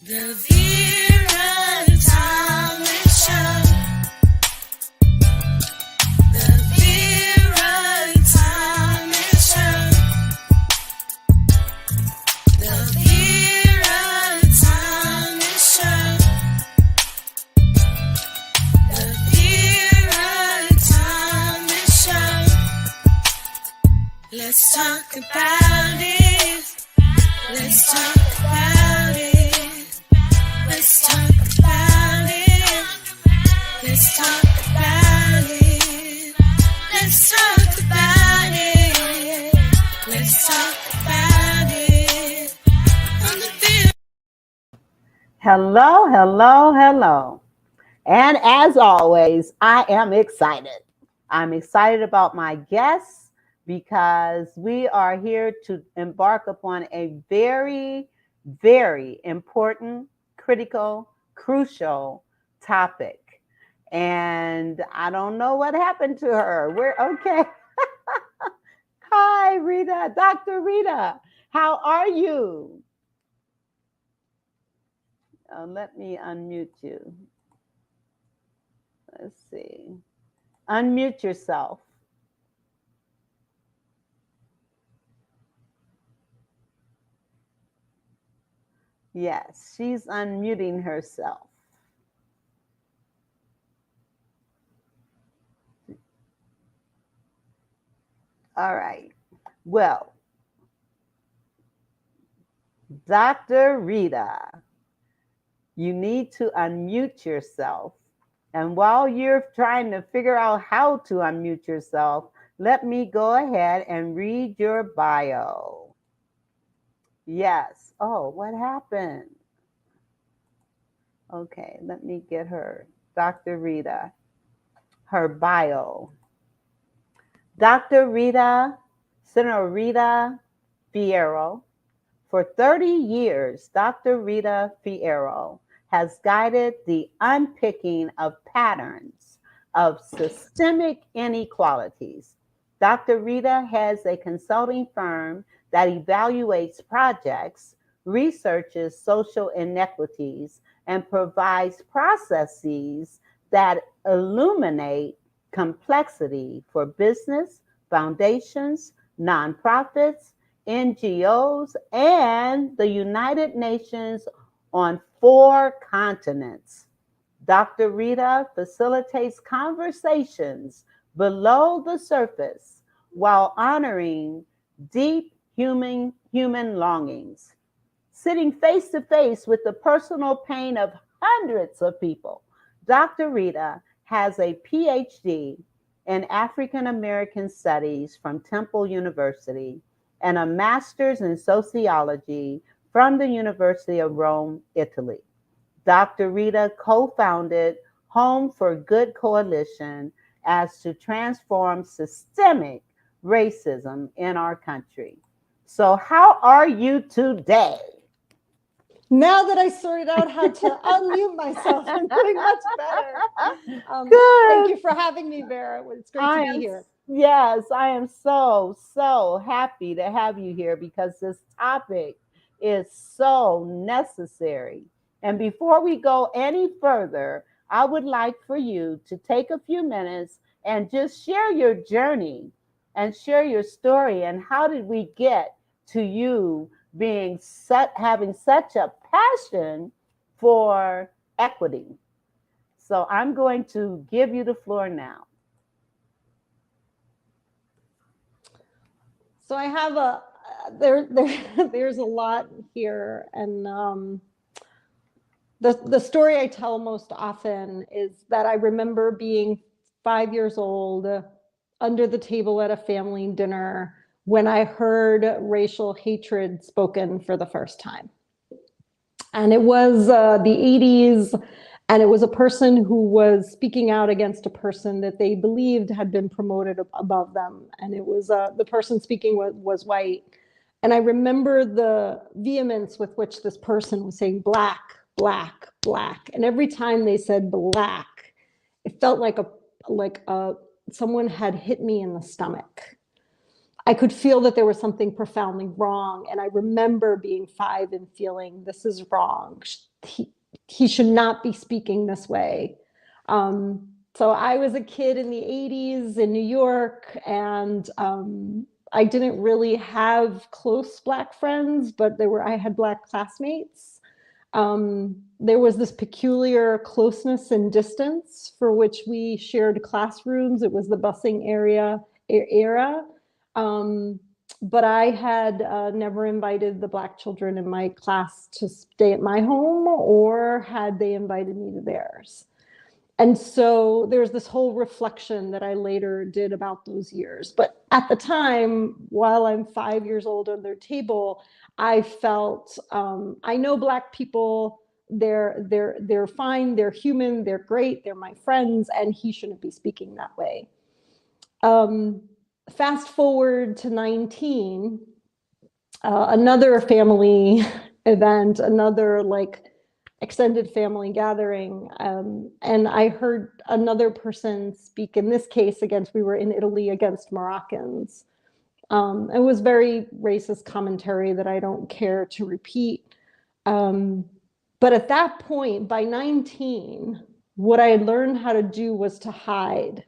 The Vera Show. The Vera Show. The Vera Show. The Vera Show. Let's talk about it. Let's talk about it. Let's talk about it. Let's talk about it. Let's talk about it. Let's talk about it. On the field. Hello, hello, hello. And as always, I am excited. I'm excited about my guests because we are here to embark upon a very, very important, critical, crucial topic. And I don't know what happened to her. We're okay. Hi, Rita, Dr. Rita. How are you? Let me unmute you. Let's see. Unmute yourself. Yes, she's unmuting herself. All right. Well, Dr. Rita, you need to unmute yourself. And while you're trying to figure out how to unmute yourself, let me go ahead and read your bio. Yes. Oh, what happened? Okay, let me get her. Dr. Rita, her bio. Dr. Rita, Senator Rita Fierro. For 30 years, Dr. Rita Fierro has guided the unpicking of patterns of systemic inequalities. Dr. Rita has a consulting firm that evaluates projects, researches social inequities, and provides processes that illuminate complexity for business, foundations, nonprofits, NGOs, and the United Nations on 4 continents. Dr. Rita facilitates conversations below the surface while honoring deep human longings, sitting face to face with the personal pain of hundreds of people. Dr. Rita has a PhD in African American Studies from Temple University and a master's in sociology from the University of Rome, Italy. Dr. Rita co-founded Home for Good Coalition as to transform systemic racism in our country. So how are you today? Now that I sorted out how to unmute myself, I'm doing much better. Good. Thank you for having me, Vera. It's great to be here. Yes, I am so happy to have you here because this topic is so necessary. And before we go any further, I would like for you to take a few minutes and just share your journey and share your story and how did we get to you having such a passion for equity. So I'm going to give you the floor now. So I have there's a lot here, and the story I tell most often is that I remember being 5 years old under the table at a family dinner when I heard racial hatred spoken for the first time. And it was the 80s, and it was a person who was speaking out against a person that they believed had been promoted above them. And it was the person speaking was white. And I remember the vehemence with which this person was saying black, black, black. And every time they said black, it felt like someone had hit me in the stomach. I could feel that there was something profoundly wrong. And I remember being 5 and feeling this is wrong. He should not be speaking this way. So I was a kid in the 80s in New York, and I didn't really have close Black friends, but I had Black classmates. There was this peculiar closeness and distance for which we shared classrooms. It was the busing era. But I had never invited the Black children in my class to stay at my home, or had they invited me to theirs. And so there's this whole reflection that I later did about those years. But at the time, while I'm 5 years old on their table, I felt, I know Black people, they're fine, they're human, they're great, they're my friends, and he shouldn't be speaking that way. Fast forward to 19, another family event, another like extended family gathering, and I heard another person speak, in this case we were in Italy against Moroccans. It was very racist commentary that I don't care to repeat. But at that point, by 19, what I had learned how to do was to hide.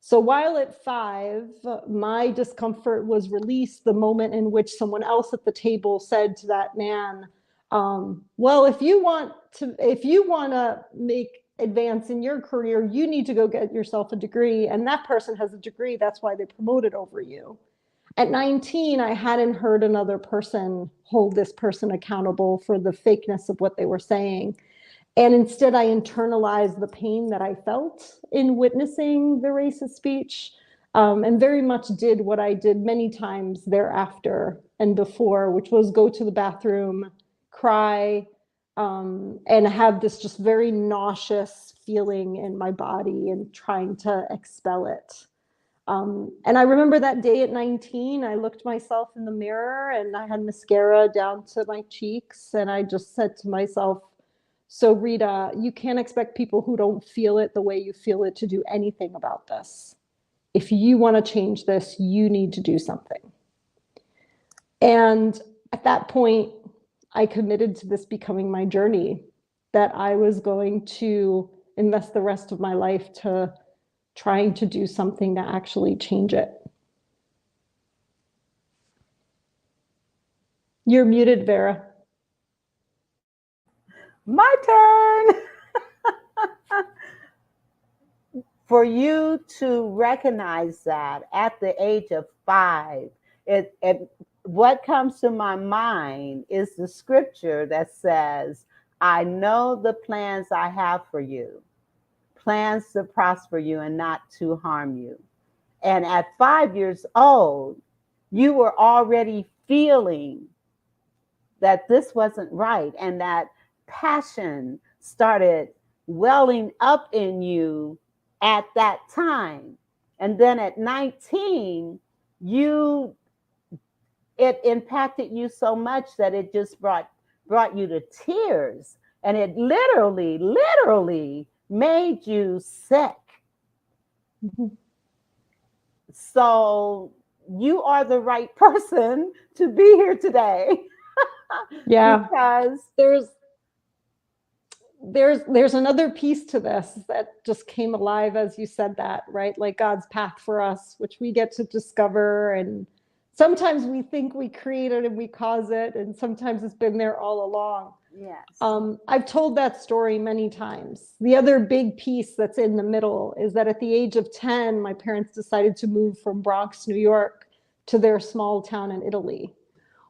So while at 5, my discomfort was released the moment in which someone else at the table said to that man, well, if you want to make advance in your career, you need to go get yourself a degree. And that person has a degree. That's why they promoted over you. At 19, I hadn't heard another person hold this person accountable for the fakeness of what they were saying. And instead, I internalized the pain that I felt in witnessing the racist speech, and very much did what I did many times thereafter and before, which was go to the bathroom, cry, and have this just very nauseous feeling in my body and trying to expel it. And I remember that day at 19, I looked myself in the mirror and I had mascara down to my cheeks. And I just said to myself, so Rita, you can't expect people who don't feel it the way you feel it to do anything about this. If you want to change this, you need to do something. And at that point, I committed to this becoming my journey, that I was going to invest the rest of my life to trying to do something to actually change it. You're muted, Vera. My turn. For you to recognize that at the age of 5, what comes to my mind is the scripture that says, I know the plans I have for you, plans to prosper you and not to harm you. And at 5 years old, you were already feeling that this wasn't right, and that passion started welling up in you at that time. And then at 19, it impacted you so much that it just brought you to tears, and it literally made you sick. So you are the right person to be here today. Yeah, because there's another piece to this that just came alive as you said that, right? Like God's path for us, which we get to discover. And sometimes we think we create it and we cause it, and sometimes it's been there all along. Yes. I've told that story many times. The other big piece that's in the middle is that at the age of 10, my parents decided to move from Bronx, New York, to their small town in Italy,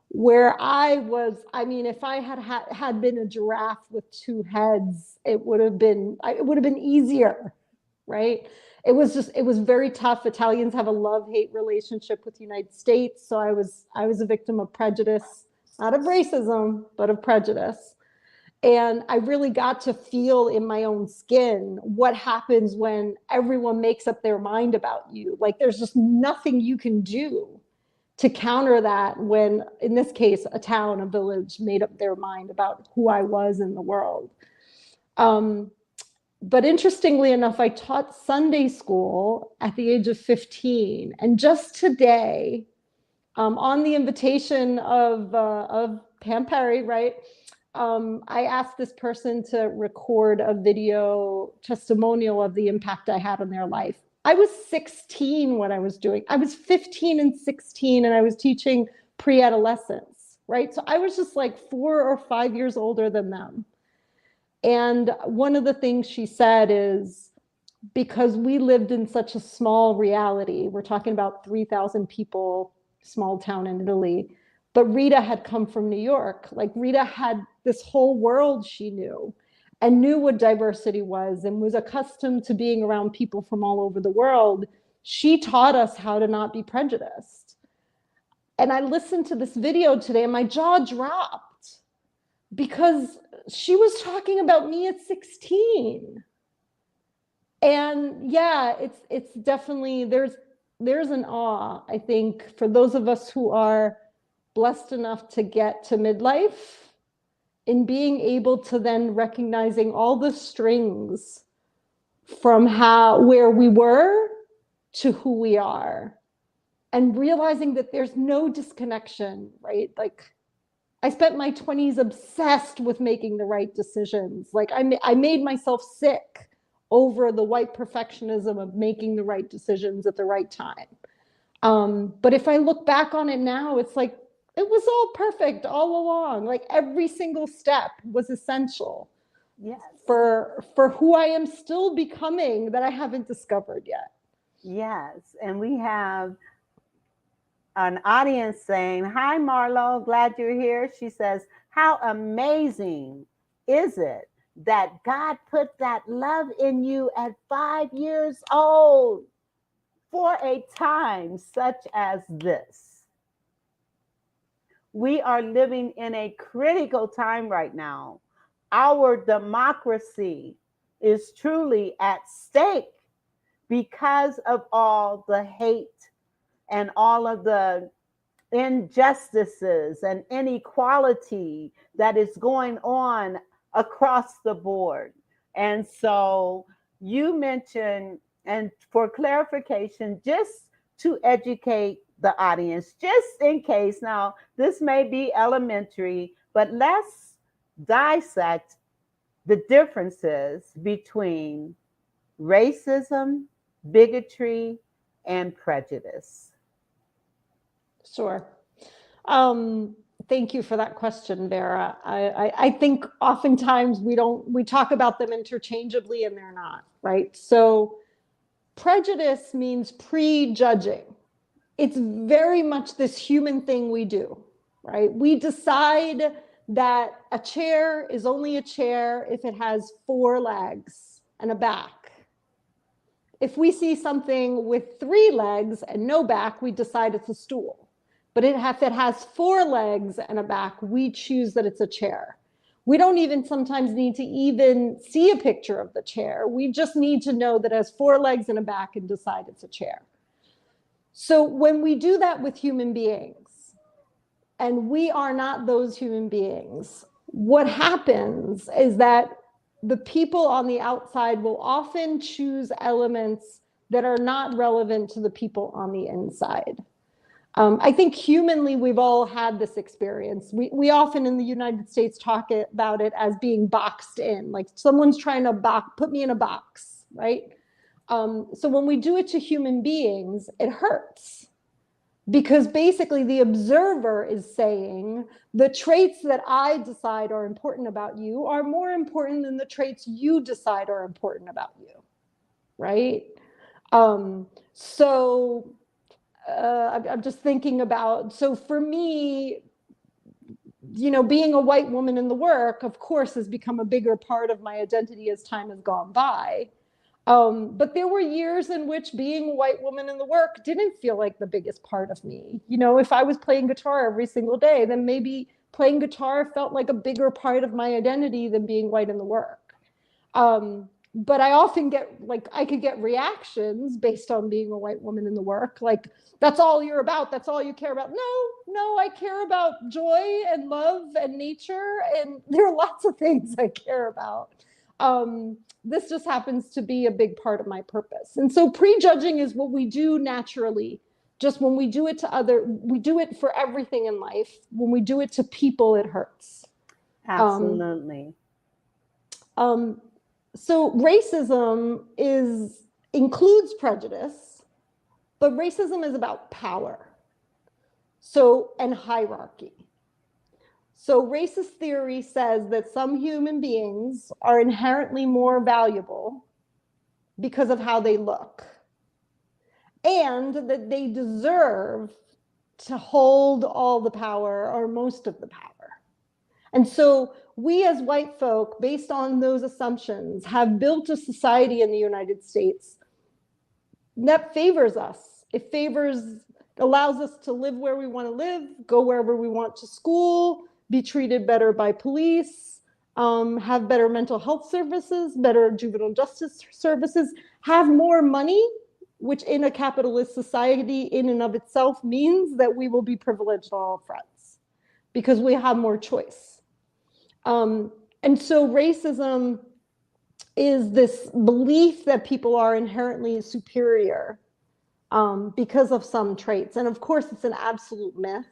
where I was, I mean, if I had been a giraffe with 2 heads, it would have been easier, right? It was very tough. Italians have a love-hate relationship with the United States. So I was a victim of prejudice, not of racism, but of prejudice. And I really got to feel in my own skin what happens when everyone makes up their mind about you. Like there's just nothing you can do to counter that when, in this case, a town, a village made up their mind about who I was in the world. But interestingly enough, I taught Sunday school at the age of 15. And just today, on the invitation of Pam Perry, right? I asked this person to record a video testimonial of the impact I had on their life. I was 16 when I was 15 and 16, and I was teaching pre-adolescence, right? So I was just like 4 or 5 years older than them. And one of the things she said is, because we lived in such a small reality, we're talking about 3,000 people, small town in Italy, but Rita had come from New York. Like, Rita had this whole world she knew and knew what diversity was and was accustomed to being around people from all over the world. She taught us how to not be prejudiced. And I listened to this video today and my jaw dropped because she was talking about me at 16. And yeah, it's definitely, there's an awe, I think, for those of us who are blessed enough to get to midlife, in being able to then recognizing all the strings from where we were to who we are, and realizing that there's no disconnection, right? Like, I spent my 20s obsessed with making the right decisions. Like, I made myself sick over the white perfectionism of making the right decisions at the right time. But if I look back on it now, it's like, it was all perfect all along. Like, every single step was essential. Yes. For who I am still becoming that I haven't discovered yet. Yes. And we have an audience saying, "Hi, Marlo, glad you're here." She says, "How amazing is it that God put that love in you at 5 years old for a time such as this?" We are living in a critical time right now. Our democracy is truly at stake because of all the hate and all of the injustices and inequality that is going on across the board. And so you mentioned, and for clarification, just to educate the audience, just in case, now this may be elementary, but let's dissect the differences between racism, bigotry, and prejudice. Sure. Thank you for that question, Vera. I think oftentimes we talk about them interchangeably and they're not, right? So prejudice means prejudging. It's very much this human thing we do, right? We decide that a chair is only a chair if it has 4 legs and a back. If we see something with 3 legs and no back, we decide it's a stool. But if it has 4 legs and a back, we choose that it's a chair. We don't even sometimes need to even see a picture of the chair. We just need to know that it has 4 legs and a back and decide it's a chair. So when we do that with human beings, and we are not those human beings, what happens is that the people on the outside will often choose elements that are not relevant to the people on the inside. I think humanly, we've all had this experience. We often in the United States talk about it as being boxed in, like someone's trying to put me in a box, right? So when we do it to human beings, it hurts. Because basically the observer is saying the traits that I decide are important about you are more important than the traits you decide are important about you, right? I'm just thinking about, so for me, being a white woman in the work, of course, has become a bigger part of my identity as time has gone by. But there were years in which being a white woman in the work didn't feel like the biggest part of me. If I was playing guitar every single day, then maybe playing guitar felt like a bigger part of my identity than being white in the work. But I often I could get reactions based on being a white woman in the work. Like, that's all you're about. That's all you care about. No, I care about joy and love and nature. And there are lots of things I care about. This just happens to be a big part of my purpose. And so prejudging is what we do naturally. Just when we do it we do it for everything in life. When we do it to people, it hurts. Absolutely. So racism includes prejudice, but racism is about power. And hierarchy. So racist theory says that some human beings are inherently more valuable because of how they look, and that they deserve to hold all the power or most of the power. And so we as white folk, based on those assumptions, have built a society in the United States that favors us. It allows us to live where we want to live, go wherever we want to school, be treated better by police, have better mental health services, better juvenile justice services, have more money, which in a capitalist society in and of itself means that we will be privileged on all fronts because we have more choice. And so racism is this belief that people are inherently superior because of some traits. And of course, it's an absolute myth.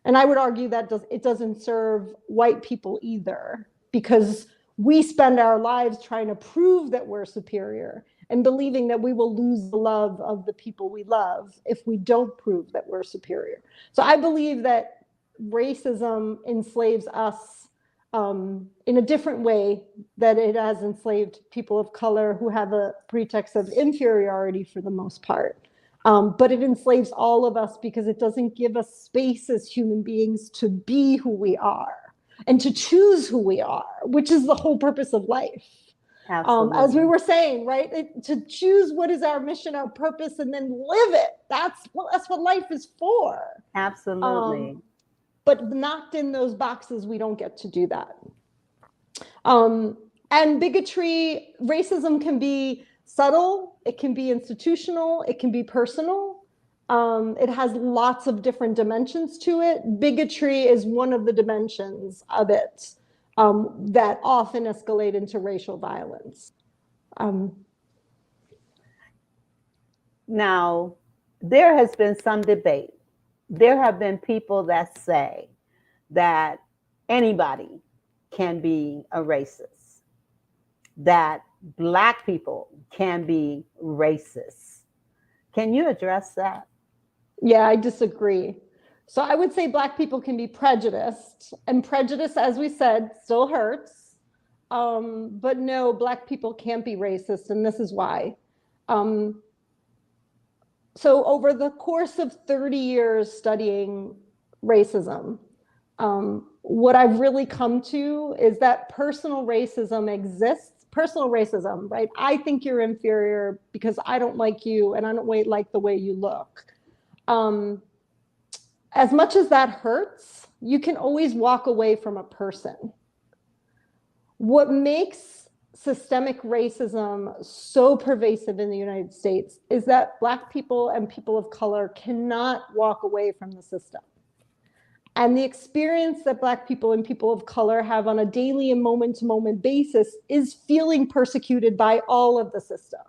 And I would argue that it doesn't serve white people either, because we spend our lives trying to prove that we're superior and believing that we will lose the love of the people we love if we don't prove that we're superior. So I believe that racism enslaves us in a different way that it has enslaved people of color who have a pretext of inferiority for the most part. But it enslaves all of us because it doesn't give us space as human beings to be who we are and to choose who we are, which is the whole purpose of life. As we were saying, right? To choose what is our mission, our purpose, and then live it. That's what life is for. Absolutely. But knocked in those boxes, we don't get to do that. And bigotry, racism can be subtle, it can be institutional, it can be personal. It has lots of different dimensions to it. Bigotry is one of the dimensions of it that often escalate into racial violence. Now, there has been some debate. There have been people that say that anybody can be a racist, that Black people can be racist. Can you address that? Yeah, I disagree. So I would say Black people can be prejudiced, and prejudice, as we said, still hurts. But no, Black people can't be racist, and this is why. So over the course of 30 years studying racism, what I've really come to is that personal racism exists. Personal racism, right? I think you're inferior because I don't like you and I don't like the way you look. As much as that hurts, you can always walk away from a person. What makes systemic racism so pervasive in the United States is that Black people and people of color cannot walk away from the system. And the experience that Black people and people of color have on a daily and moment-to-moment basis is feeling persecuted by all of the system,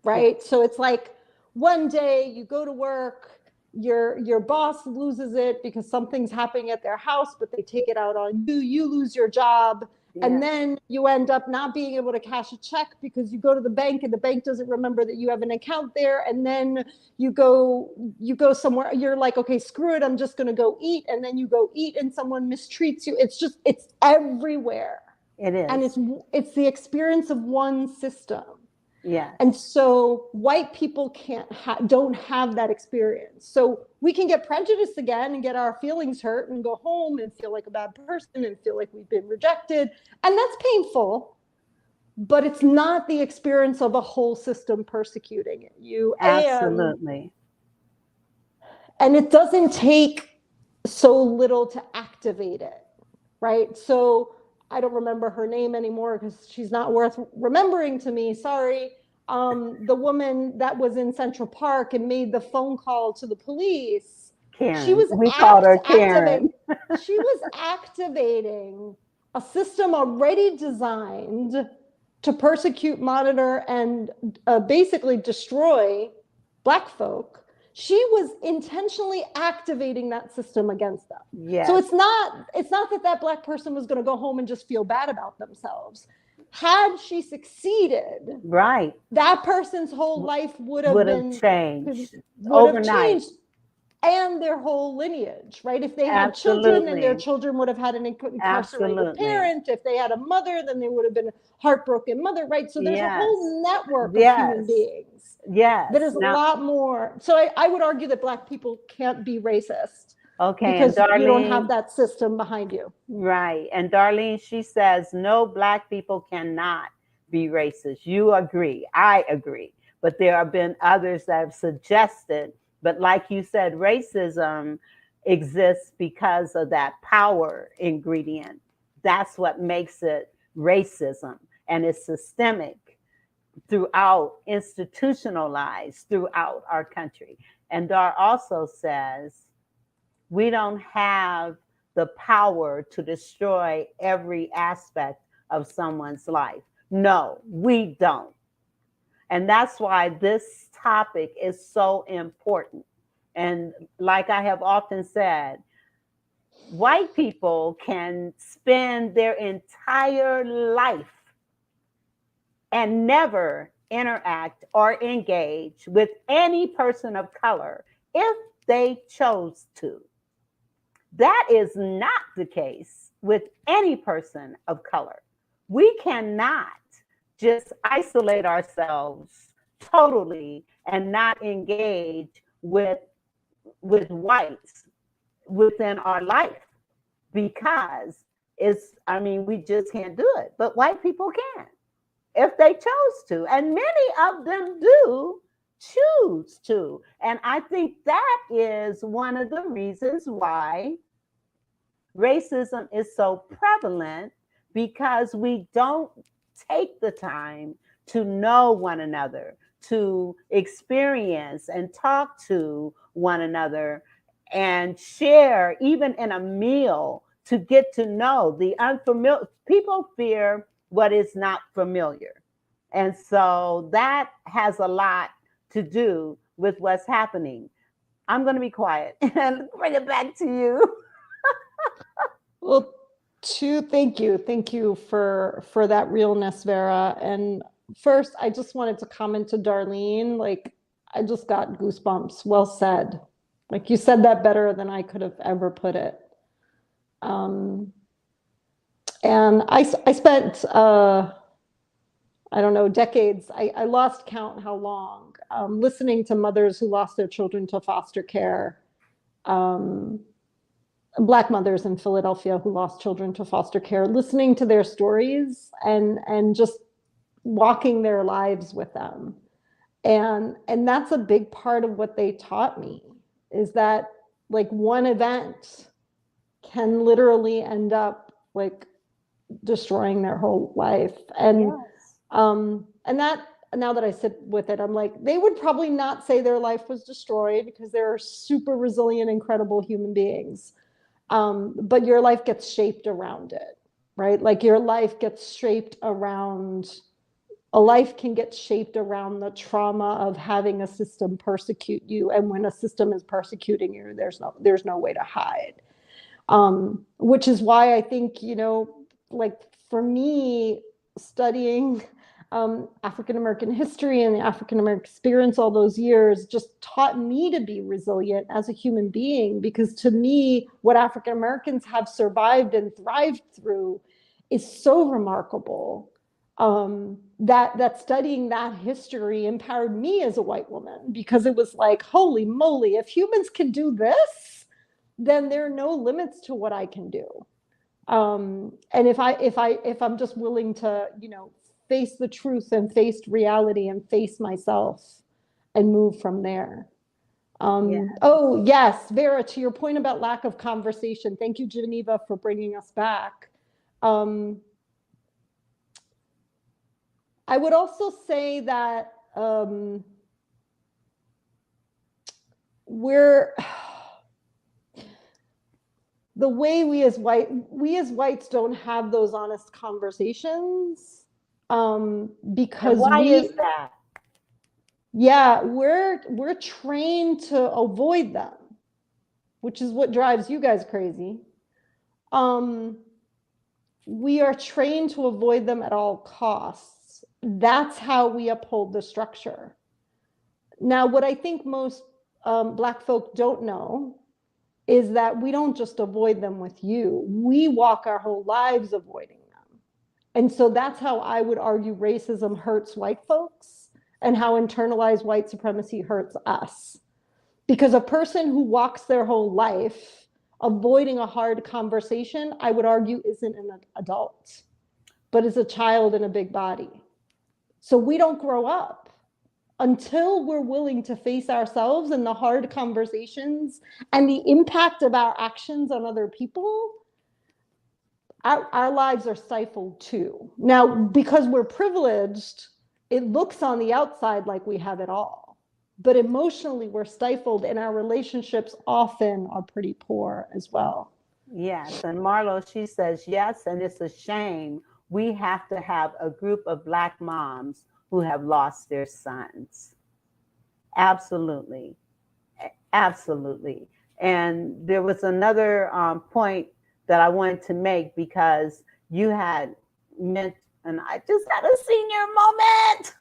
right? So it's like one day you go to work, your boss loses it because something's happening at their house, but they take it out on you, you lose your job. Yeah. And then you end up not being able to cash a check because you go to the bank and the bank doesn't remember that you have an account there. And then you go somewhere, you're like, okay, screw it, I'm just going to go eat. And then you go eat and someone mistreats you. It's everywhere. It is. And it's the experience of one system. Yeah. And so white people don't have that experience. So we can get prejudiced again and get our feelings hurt and go home and feel like a bad person and feel like we've been rejected. And that's painful, but it's not the experience of a whole system persecuting you. Absolutely. And it doesn't take so little to activate it, right? So I don't remember her name anymore because she's not worth remembering to me. Sorry. The woman that was in Central Park and made the phone call to the police. Karen. She was called her Karen. She was activating a system already designed to persecute, monitor, and basically destroy Black folk, she was intentionally activating that system against them. Yes. So it's not that Black person was going to go home and just feel bad about themselves. Had she succeeded, right, that person's whole life would have changed overnight. And their whole lineage, right? If they had children, and their children would have had an incarcerated parent. If they had a mother, then they would have been a heartbroken mother, right? So there's a whole network of human beings. Yes. That is a lot more. So I would argue that Black people can't be racist. Okay. Because you don't have that system behind you. Right. And Darlene, she says, no, Black people cannot be racist. You agree. I agree. But there have been others that have suggested. But like you said, racism exists because of that power ingredient. That's what makes it racism. And it's systemic throughout, institutionalized throughout our country. And Dar also says, we don't have the power to destroy every aspect of someone's life. No, we don't. And that's why this topic is so important. And like I have often said, white people can spend their entire life and never interact or engage with any person of color if they chose to. That is not the case with any person of color. We cannot just isolate ourselves totally and not engage with whites within our life, because we just can't do it. But white people can if they chose to. And many of them do choose to. And I think that is one of the reasons why racism is so prevalent, because we don't take the time to know one another, to experience and talk to one another and share, even in a meal, to get to know the unfamiliar. People fear what is not familiar. And so that has a lot to do with what's happening. I'm going to be quiet and bring it back to you. Well, thank you for that realness, Vera. And first, I just wanted to comment to Darlene, like, I just got goosebumps. Well said. Like, you said that better than I could have ever put it. And I spent, I don't know, decades, I lost count how long, listening to mothers who lost their children to foster care, Black mothers in Philadelphia who lost children to foster care, listening to their stories and just walking their lives with them. And that's a big part of what they taught me, is that like one event can literally end up like destroying their whole life. And and that, now that I sit with it, I'm like, they would probably not say their life was destroyed, because they're super resilient, incredible human beings. But your life gets shaped around it, right? Like your life gets shaped around, a life can get shaped around the trauma of having a system persecute you. And when a system is persecuting you, there's no way to hide. Which is why I think, like for me, studying African-American history and the African-American experience all those years just taught me to be resilient as a human being, because to me, what African-Americans have survived and thrived through is so remarkable, that studying that history empowered me as a white woman, because it was like, holy moly, if humans can do this, then there are no limits to what I can do. And if I'm just willing to, face the truth and face reality and face myself and move from there. Oh yes, Vera, to your point about lack of conversation, thank you, Geneva, for bringing us back. I would also say that the way we as whites don't have those honest conversations, because And why is that? yeah, we're trained to avoid them, which is what drives you guys crazy. We are trained to avoid them at all costs. That's how we uphold the structure. Now, what I think most Black folk don't know is that we don't just avoid them with you. We walk our whole lives avoiding them. And so that's how I would argue racism hurts white folks and how internalized white supremacy hurts us. Because a person who walks their whole life avoiding a hard conversation, I would argue, isn't an adult, but is a child in a big body. So we don't grow up until we're willing to face ourselves and the hard conversations and the impact of our actions on other people. Our lives are stifled too. Now, because we're privileged, it looks on the outside like we have it all. But emotionally, we're stifled, and our relationships often are pretty poor as well. Yes, and Marlo, she says yes, and it's a shame. We have to have a group of Black moms who have lost their sons. Absolutely. Absolutely. And there was another point that I wanted to make, because you had meant, and I just had a senior moment.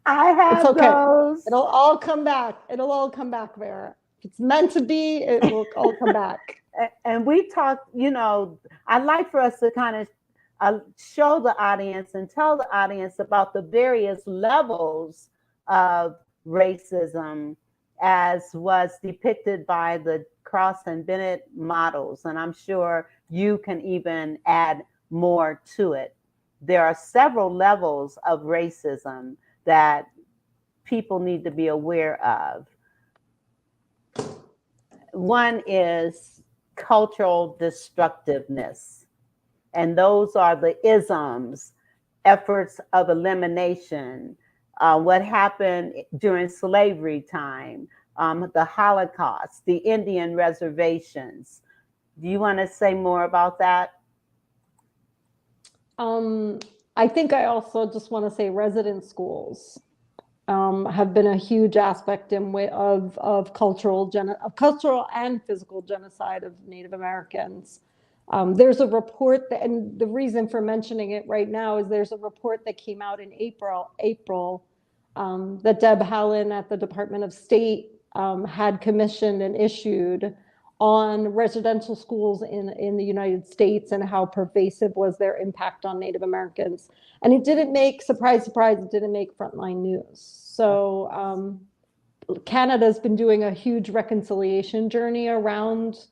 I have It's okay. those. It'll all come back. It'll all come back, Vera. If it's meant to be, it will all come back. And we talked, I'd like for us to kind of show the audience and tell the audience about the various levels of racism as was depicted by the Cross and Bennett models. And I'm sure you can even add more to it. There are several levels of racism that people need to be aware of. One is cultural destructiveness, and those are the isms, efforts of elimination, what happened during slavery time, the Holocaust, the Indian reservations. Do you want to say more about that? I think I also just want to say resident schools have been a huge aspect of cultural and physical genocide of Native Americans. There's a report and the reason for mentioning it right now is there's a report that came out in April that Deb Haaland at the Department of State had commissioned and issued on residential schools in the United States and how pervasive was their impact on Native Americans. And it didn't make, surprise, surprise, it didn't make frontline news. So Canada's been doing a huge reconciliation journey around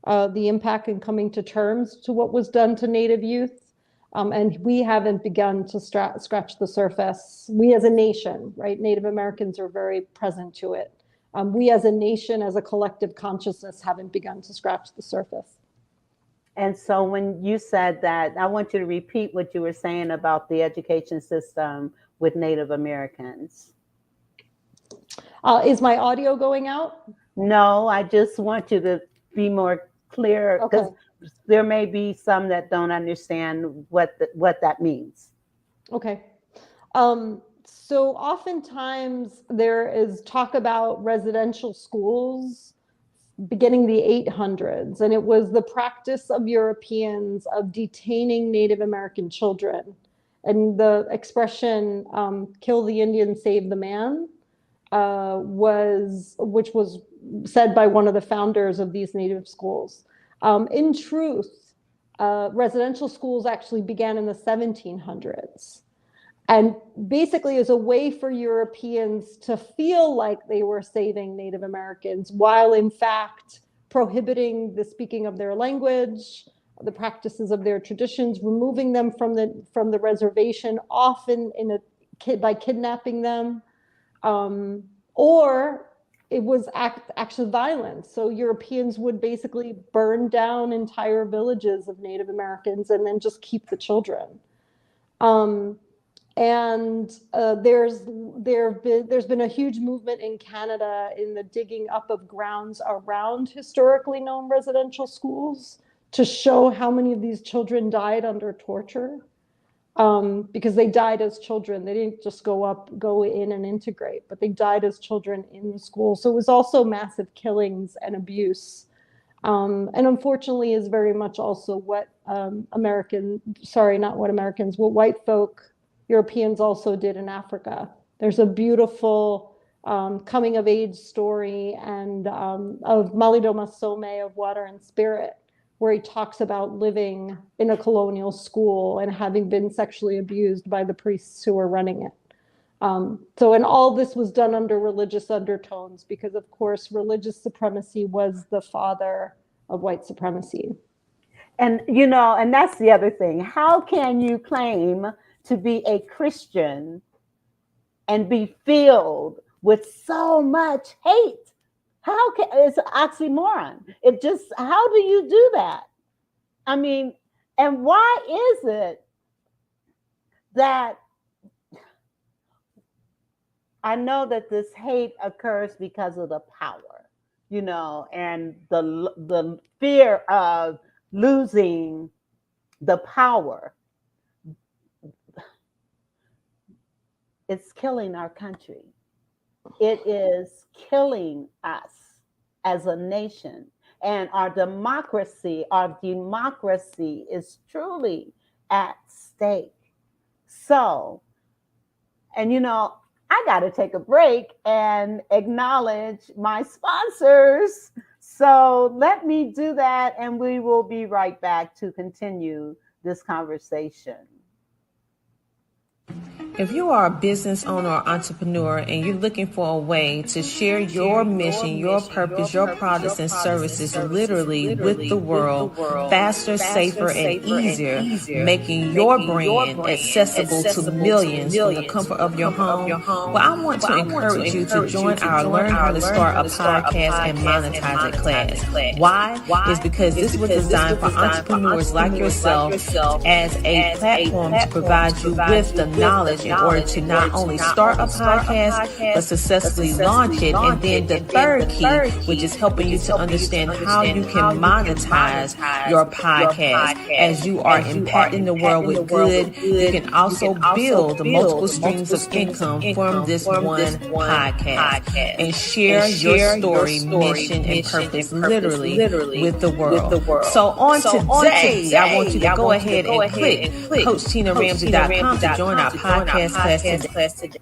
the impact and coming to terms to what was done to Native youth. And we haven't begun to scratch the surface. We as a nation, right? Native Americans are very present to it. We as a nation, as a collective consciousness, haven't begun to scratch the surface. And so when you said that, I want you to repeat what you were saying about the education system with Native Americans. Is my audio going out? No, I just want you to be more clear, because there may be some that don't understand what that means. Okay. So oftentimes there is talk about residential schools beginning the 800s, and it was the practice of Europeans of detaining Native American children. And the expression, kill the Indian, save the man, which was said by one of the founders of these Native schools. In truth, residential schools actually began in the 1700s. And basically as a way for Europeans to feel like they were saving Native Americans, while in fact prohibiting the speaking of their language, the practices of their traditions, removing them from the reservation, often by kidnapping them, or it was acts of violence. So Europeans would basically burn down entire villages of Native Americans and then just keep the children. And there's been a huge movement in Canada in the digging up of grounds around historically known residential schools to show how many of these children died under torture, because they died as children. They didn't just go in and integrate, but they died as children in the school. So it was also massive killings and abuse. And unfortunately is very much also what what white folk, Europeans also did in Africa. There's a beautiful coming of age story and of Malido Masome of Water and Spirit, where he talks about living in a colonial school and having been sexually abused by the priests who were running it. And all this was done under religious undertones because, of course, religious supremacy was the father of white supremacy. And, and that's the other thing. How can you claim to be a Christian and be filled with so much hate? It's an oxymoron. How do you do that? I mean, and why is it that I know that this hate occurs because of the power, and the fear of losing the power. It's killing our country. It is killing us as a nation. And our democracy is truly at stake. So, and I got to take a break and acknowledge my sponsors. So let me do that, and we will be right back to continue this conversation. If you are a business owner or entrepreneur and you're looking for a way to share your mission, your purpose, your products and services literally with the world, faster, safer, and easier, making your brand accessible to millions from the comfort of your home, well, I want to encourage you to join our Learn How to Start a Podcast and Monetize It class. Why? It's because this was designed for entrepreneurs like yourself as a platform to provide you with the knowledge in order to not only start a podcast, but successfully launch it. And then the third key, which is helping you to understand how you can monetize your podcast. As you are impacting the world with good, you can also build multiple streams of income from this one podcast and share your story, mission, and purpose literally with the world. So on today, I want you to go ahead and click CoachTinaRamsey.com to join our podcast class today.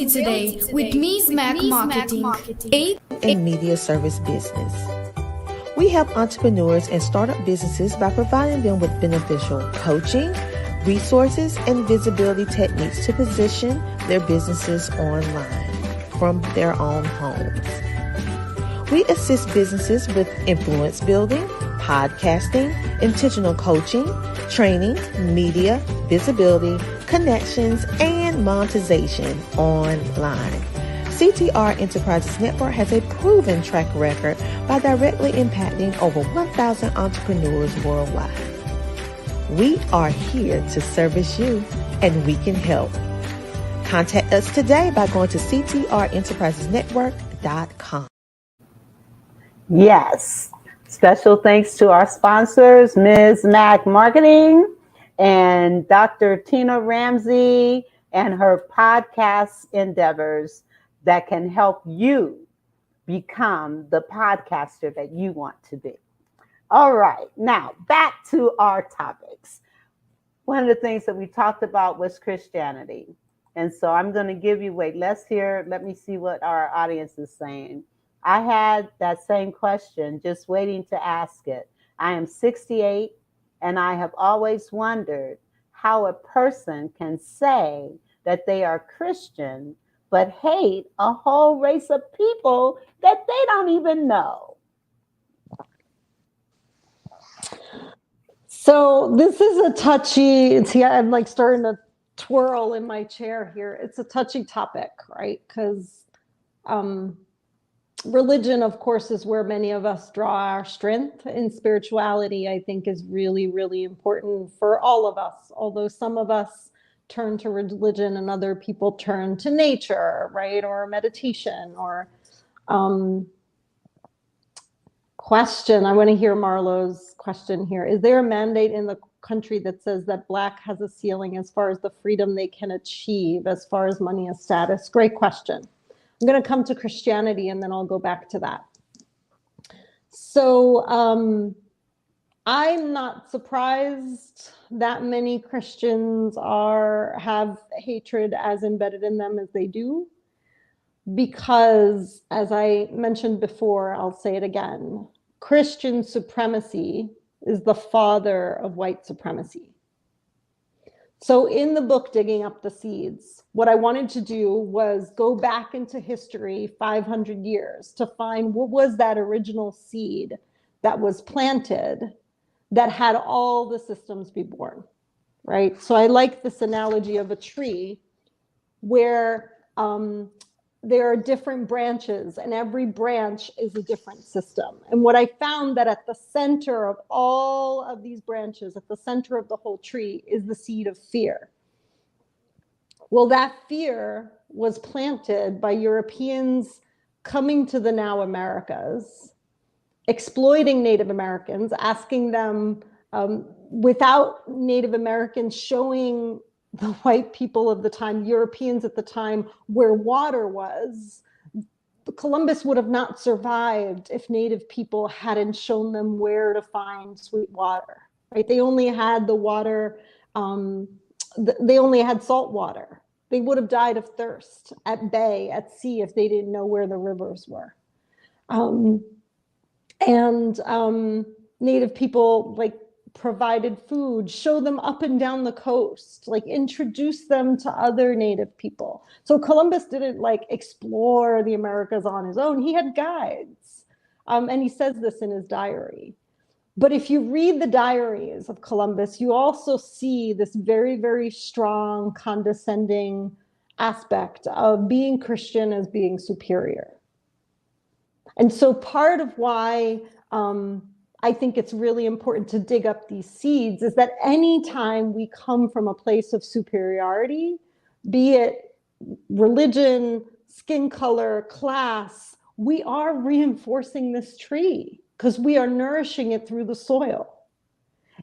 Today with Ms. Mac Marketing, and media service business. We help entrepreneurs and startup businesses by providing them with beneficial coaching, resources, and visibility techniques to position their businesses online from their own homes. We assist businesses with influence building, podcasting, intentional coaching, training, media, visibility, connections, and monetization online. CTR Enterprises Network has a proven track record by directly impacting over 1,000 entrepreneurs worldwide. We are here to service you, and we can help. Contact us today by going to ctrenterprisesnetwork.com. Yes. Special thanks to our sponsors, Ms. Mac Marketing and Dr. Tina Ramsey and her podcast endeavors. that can help you become the podcaster that you want to be. All right, now back to our topics. One of the things that we talked about was Christianity. And so I'm going to give you, wait, let me see what our audience is saying. I had that same question, just waiting to ask it. I am 68, and I have always wondered how a person can say that they are Christian, but hate a whole race of people that they don't even know. So this is a touchy, see, I'm like starting to twirl in my chair here. It's a touchy topic, right? Because religion, of course, is where many of us draw our strength. And spirituality, I think, is really, really important for all of us. Although some of us turn to religion and other people turn to nature, right? Or meditation, or question. I want to hear Marlo's question here. Is there a mandate in the country that says that Black has a ceiling as far as the freedom they can achieve, as far as money and status? Great question. I'm going to come to Christianity and then I'll go back to that. So I'm not surprised that many Christians have hatred as embedded in them as they do, because, as I mentioned before, I'll say it again, Christian supremacy is the father of white supremacy. So in the book, Digging Up the Seeds, what I wanted to do was go back into history 500 years to find what was that original seed that was planted that had all the systems be born, right? So I like this analogy of a tree where there are different branches, and every branch is a different system. And what I found that at the center of all of these branches, at the center of the whole tree, is the seed of fear. Well, that fear was planted by Europeans coming to the now Americas, exploiting Native Americans, asking them, without Native Americans showing the white people of the time, Europeans at the time, where water was, Columbus would have not survived if Native people hadn't shown them where to find sweet water, right? They only had the water, they only had salt water. They would have died of thirst at bay, at sea, if they didn't know where the rivers were. Native people, like, provided food, show them up and down the coast, like introduce them to other Native people. So Columbus didn't like explore the Americas on his own. He had guides. And he says this in his diary. But if you read the diaries of Columbus, you also see this very, very strong condescending aspect of being Christian as being superior. And so part of why I think it's really important to dig up these seeds is that anytime we come from a place of superiority, be it religion, skin color, class, we are reinforcing this tree because we are nourishing it through the soil.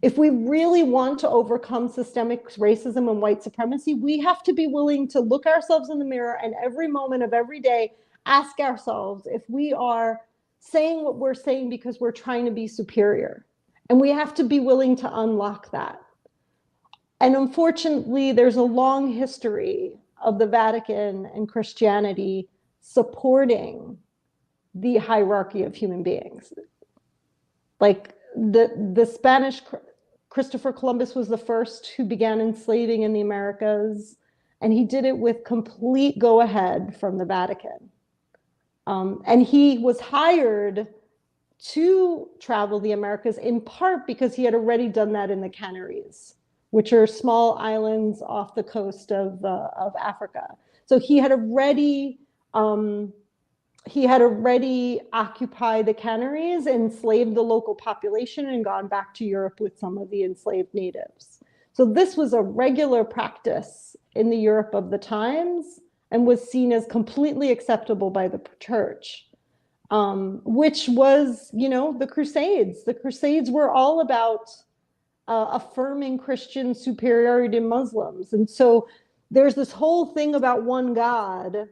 If we really want to overcome systemic racism and white supremacy, we have to be willing to look ourselves in the mirror and every moment of every day ask ourselves if we are saying what we're saying because we're trying to be superior. And we have to be willing to unlock that. And unfortunately, there's a long history of the Vatican and Christianity supporting the hierarchy of human beings. Like the Spanish, Christopher Columbus was the first who began enslaving in the Americas, and he did it with complete go-ahead from the Vatican. And he was hired to travel the Americas in part because he had already done that in the Canaries, which are small islands off the coast of Africa. So he had already occupied the Canaries, enslaved the local population, and gone back to Europe with some of the enslaved natives. So this was a regular practice in the Europe of the times, and was seen as completely acceptable by the church, which was, the Crusades. The Crusades were all about affirming Christian superiority to Muslims. And so there's this whole thing about one God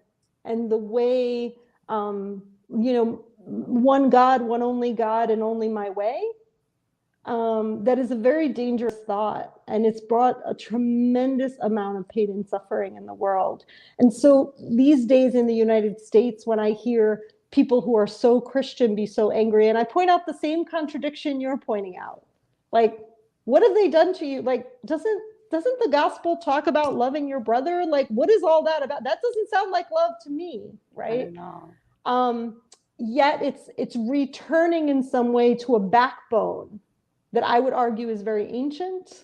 and the way, one God, one only God, and only my way, that is a very dangerous thought. And it's brought a tremendous amount of pain and suffering in the world. And so these days in the United States, when I hear people who are so Christian be so angry, and I point out the same contradiction you're pointing out, like, what have they done to you? Like, doesn't the gospel talk about loving your brother? Like, what is all that about? That doesn't sound like love to me, right? Yet it's returning in some way to a backbone that I would argue is very ancient,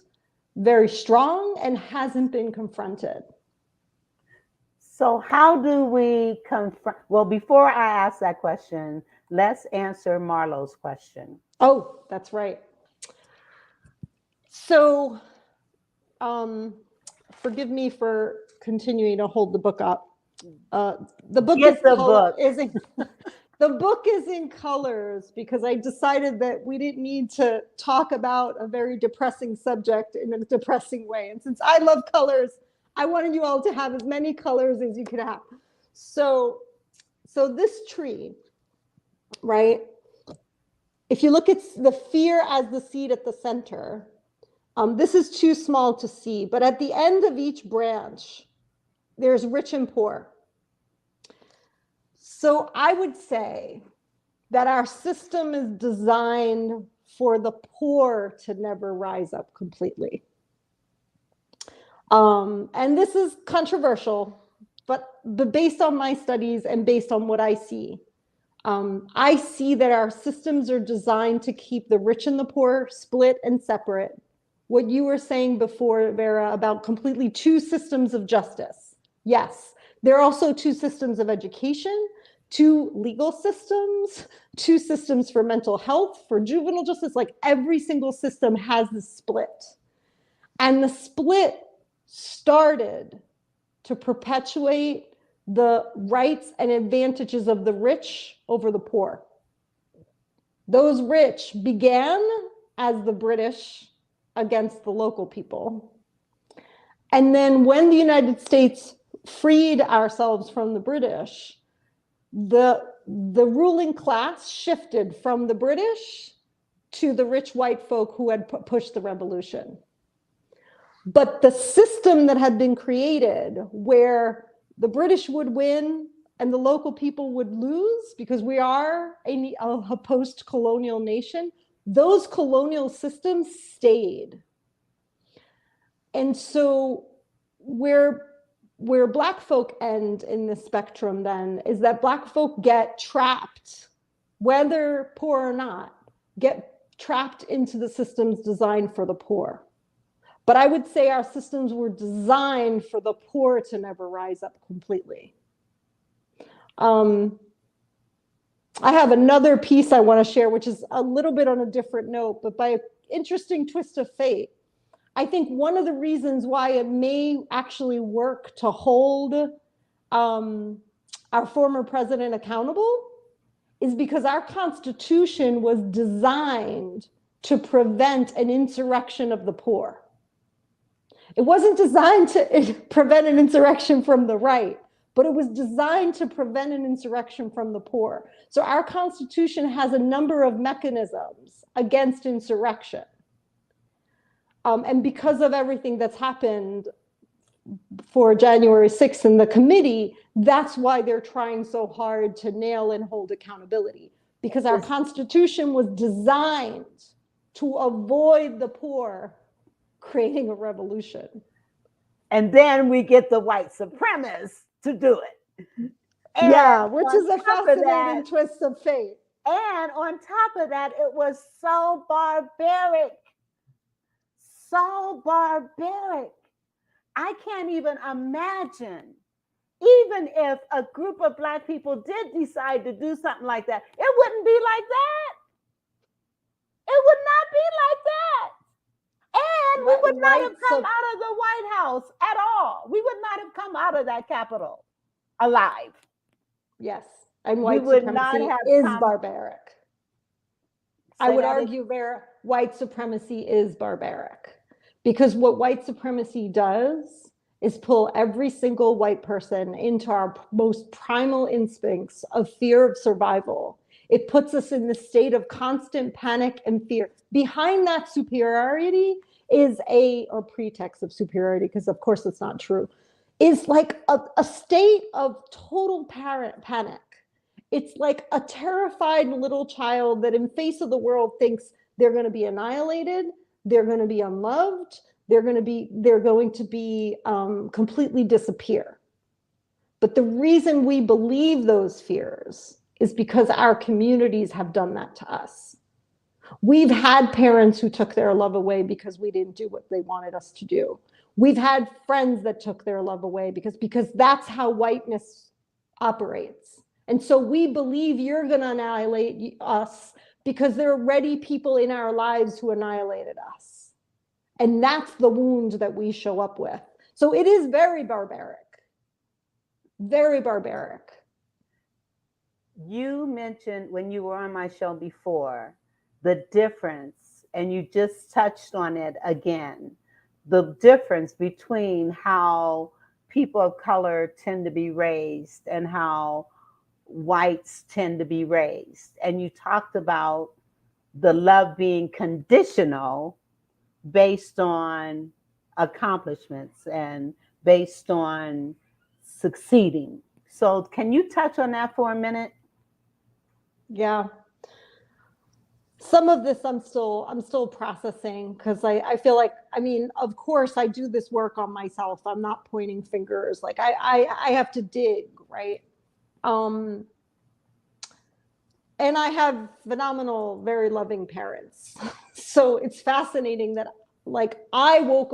very strong, and hasn't been confronted. So how do we confront? Well, before I ask that question, let's answer Marlo's question. Oh, that's right. So, forgive me for continuing to hold the book up. The book is in colors because I decided that we didn't need to talk about a very depressing subject in a depressing way. And since I love colors, I wanted you all to have as many colors as you could have. So this tree, right? If you look at the fear as the seed at the center, this is too small to see, but at the end of each branch, there's rich and poor. So I would say that our system is designed for the poor to never rise up completely. And this is controversial, but based on my studies and based on what I see that our systems are designed to keep the rich and the poor split and separate. What you were saying before, Vera, about completely two systems of justice. Yes, there are also two systems of education, two legal systems, two systems for mental health, for juvenile justice. Like every single system has this split. And the split started to perpetuate the rights and advantages of the rich over the poor. Those rich began as the British against the local people. And then when the United States freed ourselves from the British, the ruling class shifted from the British to the rich white folk who had pushed the revolution. But the system that had been created where the British would win and the local people would lose, because we are a post-colonial nation, those colonial systems stayed. And so where Black folk end in the spectrum then is that Black folk get trapped, whether poor or not, get trapped into the systems designed for the poor. But I would say our systems were designed for the poor to never rise up completely. I have another piece I want to share, which is a little bit on a different note, but by an interesting twist of fate. I think one of the reasons why it may actually work to hold our former president accountable is because our Constitution was designed to prevent an insurrection of the poor. It wasn't designed to prevent an insurrection from the right, but it was designed to prevent an insurrection from the poor. So our Constitution has a number of mechanisms against insurrection. And because of everything that's happened for January 6th in the committee, that's why they're trying so hard to nail and hold accountability, because our Constitution was designed to avoid the poor creating a revolution. And then we get the white supremacists to do it. And yeah, which is a fascinating twist of fate. And on top of that, it was so barbaric. So barbaric. I can't even imagine, even if a group of Black people did decide to do something like that, it wouldn't be like that. It would not be like that. And we would not have come out of the White House at all. We would not have come out of that Capitol alive. Yes. And white supremacy is barbaric. I would argue, Vera, white supremacy is barbaric. Because what white supremacy does is pull every single white person into our most primal instincts of fear of survival. It puts us in the state of constant panic and fear. Behind that superiority is or pretext of superiority, because of course it's not true, is like a state of total panic. It's like a terrified little child that in face of the world thinks they're going to be annihilated, they're going to be unloved, they're going to be completely disappear. But the reason we believe those fears is because our communities have done that to us. We've had parents who took their love away because we didn't do what they wanted us to do. We've had friends that took their love away because that's how whiteness operates. And so we believe you're going to annihilate us because there are already people in our lives who annihilated us. And that's the wound that we show up with. So it is very barbaric. Very barbaric. You mentioned when you were on my show before, the difference, and you just touched on it again, the difference between how people of color tend to be raised and how whites tend to be raised. And you talked about the love being conditional based on accomplishments and based on succeeding. So can you touch on that for a minute? Yeah. Some of this I'm still processing, because I feel like, I mean, of course I do this work on myself. I'm not pointing fingers. Like I have to dig, right? And I have phenomenal, very loving parents. So it's fascinating that like I walked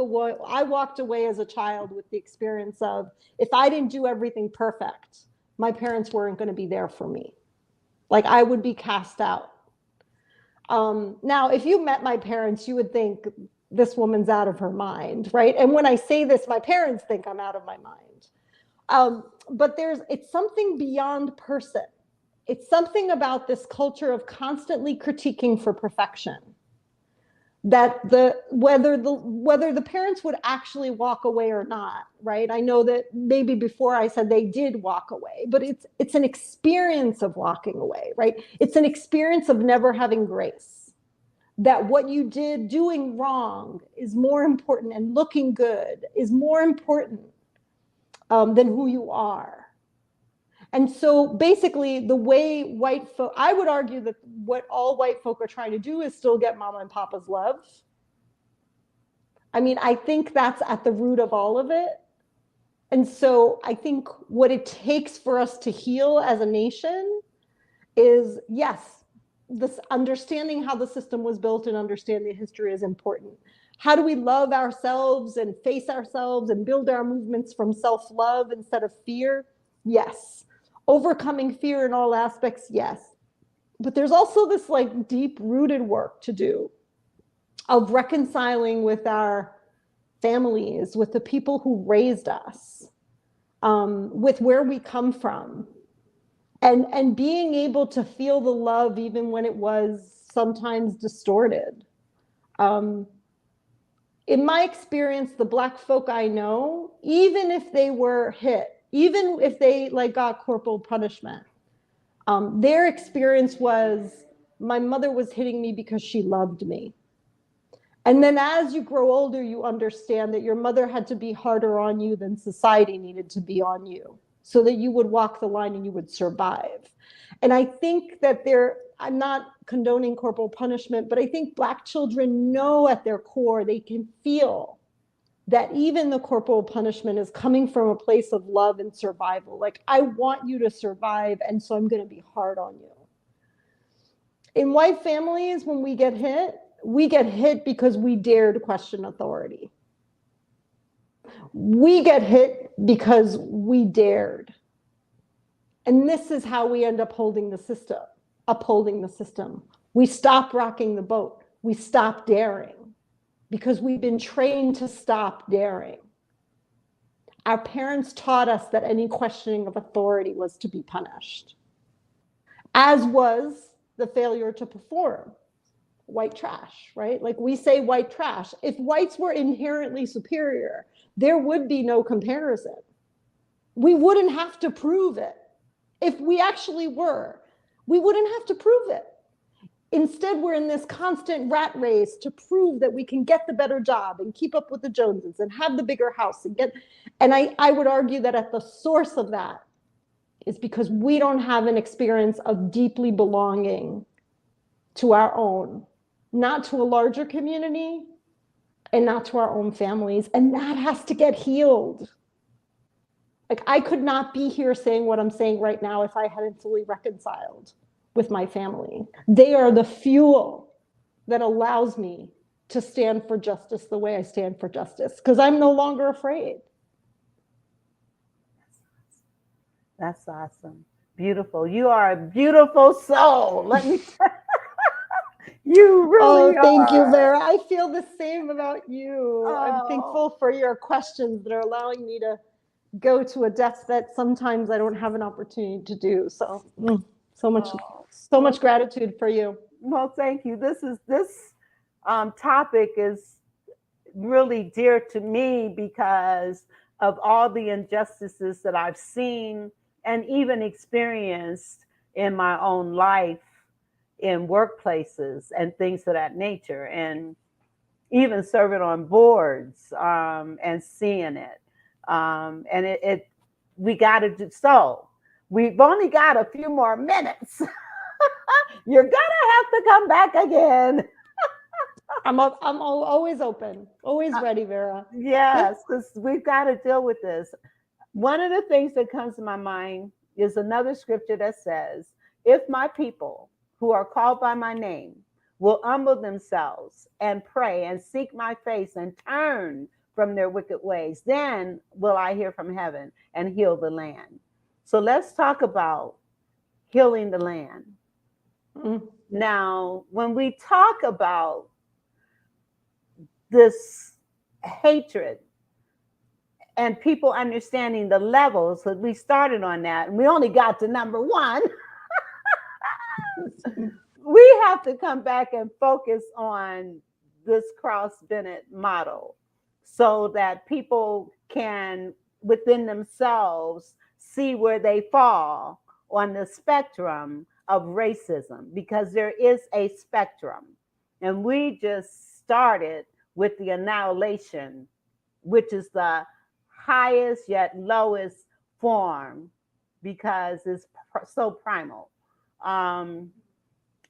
away as a child with the experience of, if I didn't do everything perfect, my parents weren't going to be there for me. Like I would be cast out. Now, if you met my parents, you would think this woman's out of her mind, right? And when I say this, my parents think I'm out of my mind. But it's something beyond person. It's something about this culture of constantly critiquing for perfection, that whether the parents would actually walk away or not, right? I know that maybe before I said they did walk away, but it's an experience of walking away, right? It's an experience of never having grace, that what you did doing wrong is more important, and looking good is more important than who you are. And so basically the way white folk, I would argue that what all white folk are trying to do is still get mama and papa's love. I mean, I think that's at the root of all of it. And so I think what it takes for us to heal as a nation is, yes, this understanding how the system was built and understanding history is important. How do we love ourselves and face ourselves and build our movements from self-love instead of fear? Yes. Overcoming fear in all aspects, yes. But there's also this like deep-rooted work to do of reconciling with our families, with the people who raised us, with where we come from, and being able to feel the love even when it was sometimes distorted. In my experience, the Black folk I know, even if they were hit, even if they like got corporal punishment, their experience was, my mother was hitting me because she loved me. And then as you grow older, you understand that your mother had to be harder on you than society needed to be on you, so that you would walk the line and you would survive. And I think that I'm not condoning corporal punishment, but I think Black children know at their core, they can feel that even the corporal punishment is coming from a place of love and survival. Like, I want you to survive, and so I'm going to be hard on you. In white families, when we get hit because we dare to question authority. We get hit because we dared. And this is how we end up upholding the system. We stop rocking the boat. We stop daring because we've been trained to stop daring. Our parents taught us that any questioning of authority was to be punished, as was the failure to perform. White trash, right? Like we say white trash. If whites were inherently superior, there would be no comparison. We wouldn't have to prove it. If we actually were, we wouldn't have to prove it. Instead, we're in this constant rat race to prove that we can get the better job and keep up with the Joneses and have the bigger house and I would argue that at the source of that is because we don't have an experience of deeply belonging to our own, not to a larger community and not to our own families. And that has to get healed. Like, I could not be here saying what I'm saying right now if I hadn't fully reconciled with my family. They are the fuel that allows me to stand for justice the way I stand for justice, because I'm no longer afraid. That's awesome. Beautiful. You are a beautiful soul. Let me tell you really are. Thank you, Vera. I feel the same about you. Oh. I'm thankful for your questions that are allowing me to go to a depth that sometimes I don't have an opportunity to do. So much gratitude for you. Well, thank you. This topic is really dear to me because of all the injustices that I've seen and even experienced in my own life, in workplaces and things of that nature, and even serving on boards and seeing it. And we got to do so. We've only got a few more minutes. You're gonna have to come back again. I'm always open, always ready, Vera. Yes, because we've got to deal with this. One of the things that comes to my mind is another scripture that says, if my people who are called by my name will humble themselves and pray and seek my face and turn from their wicked ways, then will I hear from heaven and heal the land. So let's talk about healing the land. Mm-hmm. Now, when we talk about this hatred and people understanding the levels, because we started on that and we only got to number 1. We have to come back and focus on this Cross-Bennett model so that people can, within themselves, see where they fall on the spectrum of racism, because there is a spectrum. And we just started with the annihilation, which is the highest yet lowest form because it's so primal.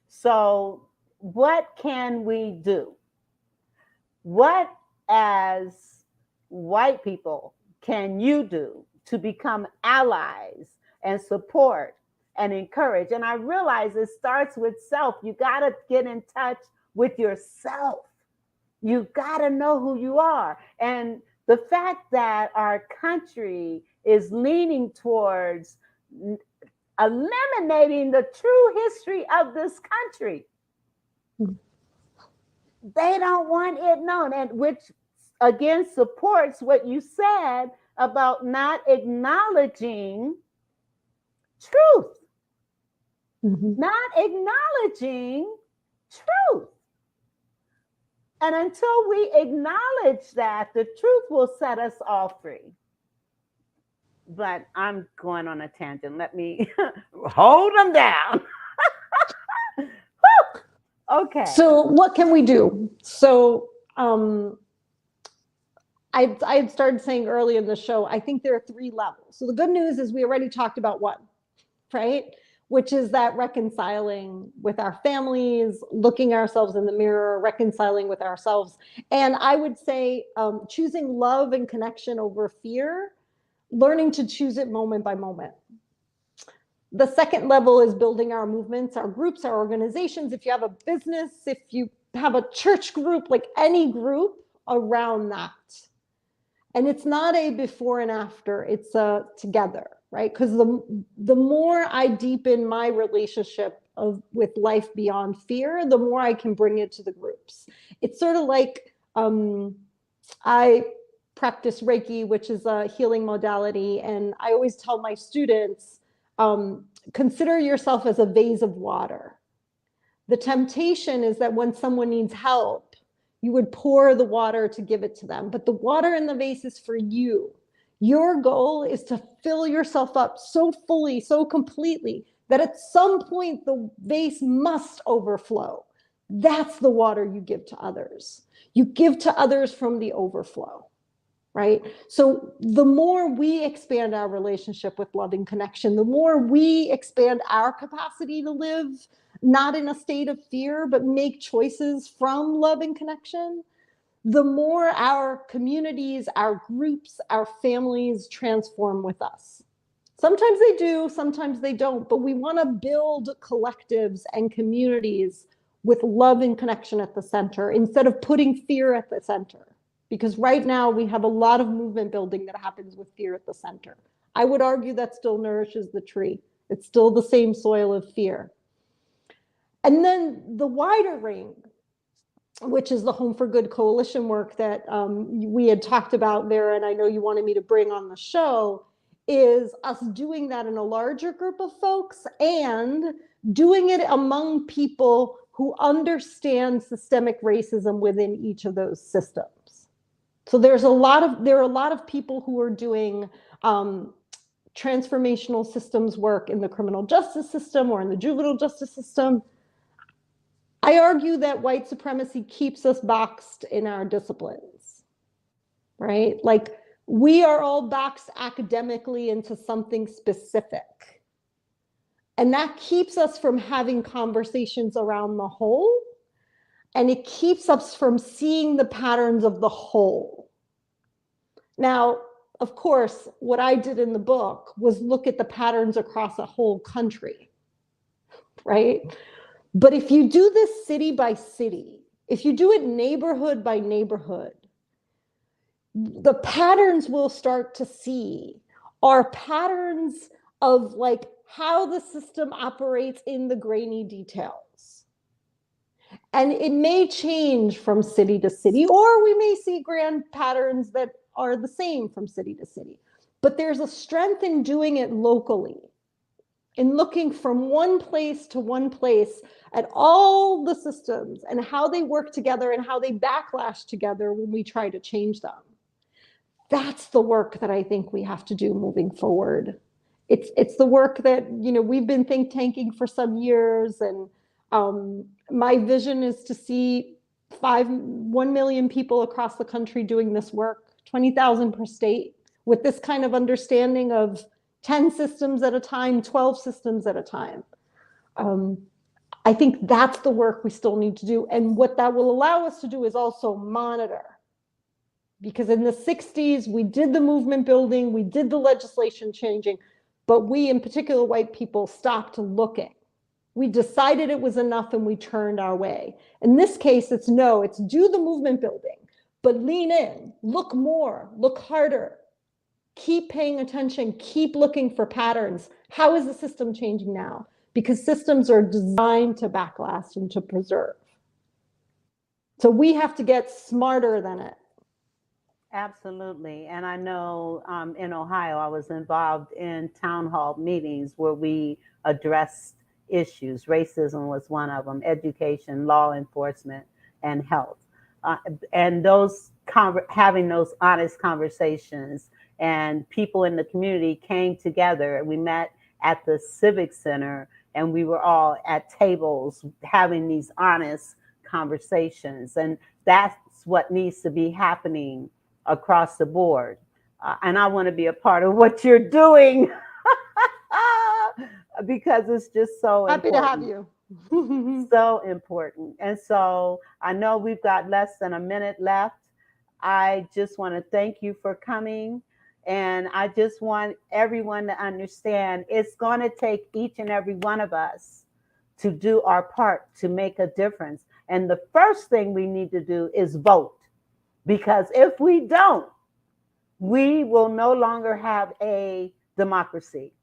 So what can we do? What, as white people, can you do to become allies and support and encourage? And I realize it starts with self. You got to get in touch with yourself. You got to know who you are. And the fact that our country is leaning towards eliminating the true history of this country. They don't want it known, and which again supports what you said about not acknowledging truth, not acknowledging truth. And until we acknowledge that, the truth will set us all free. But I'm going on a tangent. Let me hold them down. Okay. So what can we do? So I had started saying early in the show, I think there are 3 levels. So the good news is we already talked about 1, right? Which is that reconciling with our families, looking ourselves in the mirror, reconciling with ourselves. And I would say choosing love and connection over fear, learning to choose it moment by moment. The second level is building our movements, our groups, our organizations. If you have a business, if you have a church group, like any group around that. And it's not a before and after, it's a together, right? Because the more I deepen my relationship with life beyond fear, the more I can bring it to the groups. It's sort of like I practice Reiki, which is a healing modality. And I always tell my students, consider yourself as a vase of water. The temptation is that when someone needs help, You would pour the water to give it to them, but the water in the vase is for you. Your goal is to fill yourself up so fully, so completely, that at some point the vase must overflow. That's the water you give to others. You give to others from the overflow, right? So the more we expand our relationship with loving connection, the more we expand our capacity to live not in a state of fear, but make choices from love and connection, the more our communities, our groups, our families transform with us. Sometimes they do, sometimes they don't, but we want to build collectives and communities with love and connection at the center instead of putting fear at the center. Because right now we have a lot of movement building that happens with fear at the center. I would argue that still nourishes the tree. It's still the same soil of fear. And then the wider ring, which is the Home for Good coalition work that we had talked about, Vera, and I know you wanted me to bring on the show, is us doing that in a larger group of folks and doing it among people who understand systemic racism within each of those systems. So there are a lot of people who are doing transformational systems work in the criminal justice system or in the juvenile justice system. I argue that white supremacy keeps us boxed in our disciplines, right? Like we are all boxed academically into something specific. And that keeps us from having conversations around the whole, and it keeps us from seeing the patterns of the whole. Now, of course, what I did in the book was look at the patterns across a whole country, right? But if you do this city by city, if you do it neighborhood by neighborhood, the patterns we'll start to see are patterns of like how the system operates in the grainy details. And it may change from city to city, or we may see grand patterns that are the same from city to city. But there's a strength in doing it locally, in looking from one place to one place at all the systems and how they work together and how they backlash together when we try to change them. That's the work that I think we have to do moving forward. It's the work that, you know, we've been think tanking for some years, and my vision is to see 1 million people across the country doing this work, 20,000 per state, with this kind of understanding of 10 systems at a time, 12 systems at a time. I think that's the work we still need to do. And what that will allow us to do is also monitor. Because in the 60s, we did the movement building, we did the legislation changing, but we, in particular white people, stopped looking. We decided it was enough and we turned our way. In this case, it's do the movement building, but lean in, look more, look harder. Keep paying attention, keep looking for patterns. How is the system changing now? Because systems are designed to backlash and to preserve. So we have to get smarter than it. Absolutely. And I know in Ohio, I was involved in town hall meetings where we addressed issues. Racism was one of them, education, law enforcement, and health. And having those honest conversations, and people in the community came together. We met at the Civic Center, and we were all at tables having these honest conversations. And that's what needs to be happening across the board. And I want to be a part of what you're doing because it's just so happy important. to have you. So important. And so I know we've got less than a minute left. I just want to thank you for coming. And I just want everyone to understand it's going to take each and every one of us to do our part to make a difference. And the first thing we need to do is vote. Because if we don't, we will no longer have a democracy.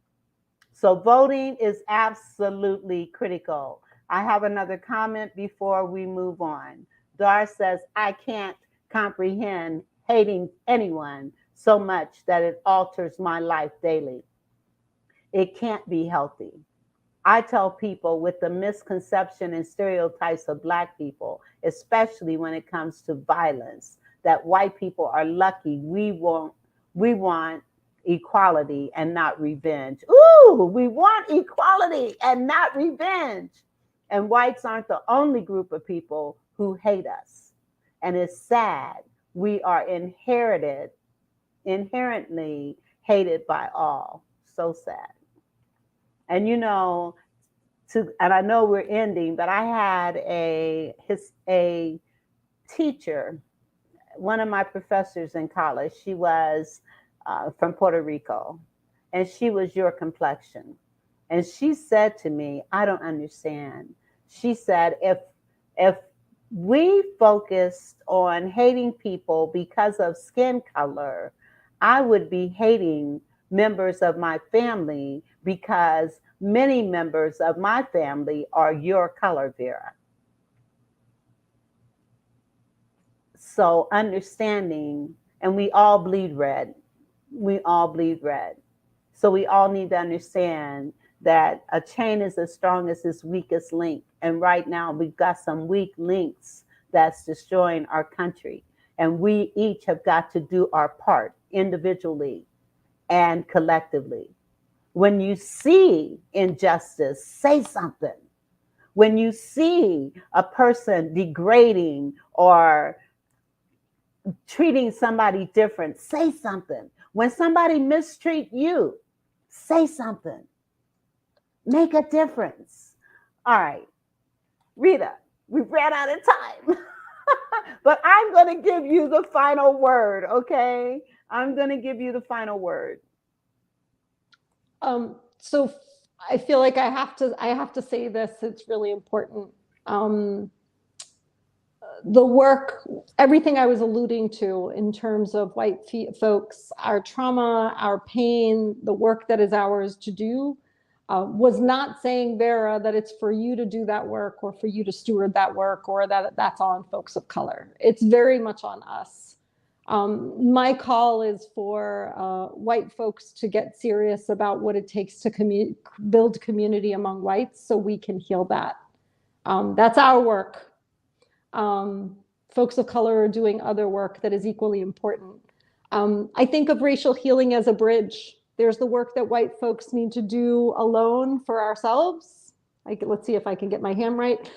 So voting is absolutely critical. I have another comment before we move on. Dar says, I can't comprehend hating anyone so much that it alters my life daily. It can't be healthy. I tell people with the misconception and stereotypes of Black people, especially when it comes to violence, that white people are lucky. We want equality and not revenge. Ooh, we want equality and not revenge. And whites aren't the only group of people who hate us. And it's sad. We are inherently hated by all. So sad. And and I know we're ending, but I had a teacher, one of my professors in college. She was from Puerto Rico, and she was your complexion. And she said to me, I don't understand. She said, if we focused on hating people because of skin color, I would be hating members of my family because many members of my family are your color, Vera. So understanding, and we all bleed red. We all bleed red. So we all need to understand that a chain is as strong as its weakest link. And right now we've got some weak links that's destroying our country. And we each have got to do our part individually and collectively. When you see injustice, say something. When you see a person degrading or treating somebody different, say something. When somebody mistreat you, say something. Make a difference. All right, Rita, we ran out of time, but I'm going to give you the final word, okay? I'm going to give you the final word. So I feel like I have to say this. It's really important. The work, everything I was alluding to in terms of white folks, our trauma, our pain, the work that is ours to do, was not saying, Vera, that it's for you to do that work or for you to steward that work or that that's on folks of color. It's very much on us. My call is for white folks to get serious about what it takes to build community among whites so we can heal that. That's our work. Folks of color are doing other work that is equally important. I think of racial healing as a bridge. There's the work that white folks need to do alone for ourselves. Let's see if I can get my hand right.